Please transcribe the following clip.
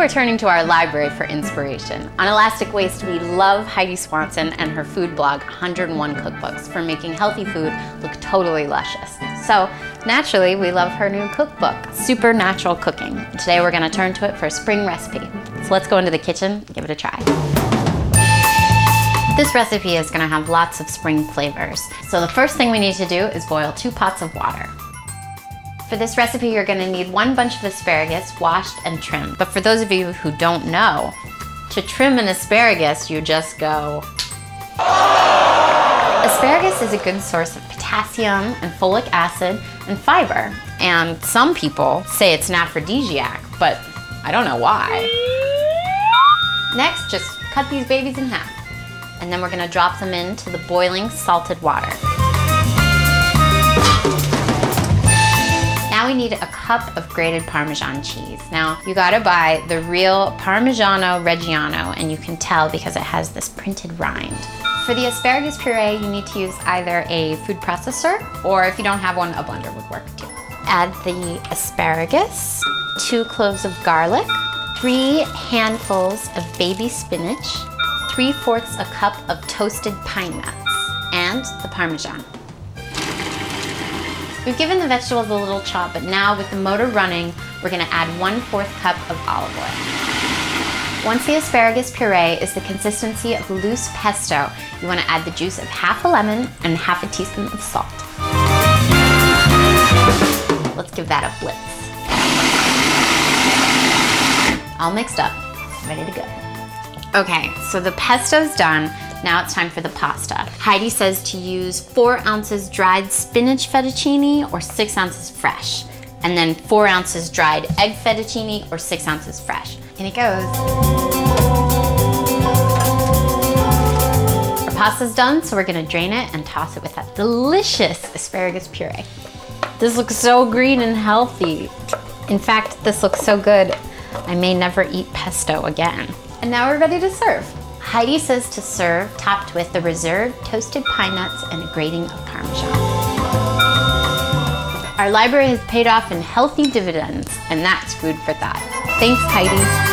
we're turning to our library for inspiration. On Elastic Waste, we love Heidi Swanson and her food blog, 101 Cookbooks, for making healthy food look totally luscious. So naturally, we love her new cookbook, Super Natural Cooking. Today we're gonna turn to it for a spring recipe. So let's go into the kitchen and give it a try. This recipe is gonna have lots of spring flavors. So the first thing we need to do is boil 2 pots of water. For this recipe, you're gonna need 1 bunch of asparagus, washed and trimmed. But for those of you who don't know, to trim an asparagus, you just go. Asparagus is a good source of potassium and folic acid and fiber. And some people say it's an aphrodisiac, but I don't know why. Next, just cut these babies in half. And then we're gonna drop them into the boiling salted water. Now we need a cup of grated Parmesan cheese. Now you gotta buy the real Parmigiano Reggiano, and you can tell because it has this printed rind. For the asparagus puree, you need to use either a food processor, or if you don't have one, a blender would work too. Add the asparagus, 2 cloves of garlic, 3 handfuls of baby spinach, 3/4 a cup of toasted pine nuts, and the Parmesan. We've given the vegetables a little chop, but now with the motor running, we're gonna add 1/4 cup of olive oil. Once the asparagus puree is the consistency of loose pesto, you wanna add the juice of half a lemon and half a teaspoon of salt. Let's give that a blitz. All mixed up, ready to go. Okay, so the pesto's done. Now it's time for the pasta. Heidi says to use 4 ounces dried spinach fettuccine or 6 ounces fresh. And then 4 ounces dried egg fettuccine or 6 ounces fresh. In it goes. Our pasta's done, so we're gonna drain it and toss it with that delicious asparagus puree. This looks so green and healthy. In fact, this looks so good, I may never eat pesto again. And now we're ready to serve. Heidi says to serve topped with the reserved toasted pine nuts and a grating of Parmesan. Our library has paid off in healthy dividends, and that's food for thought. Thanks, Heidi.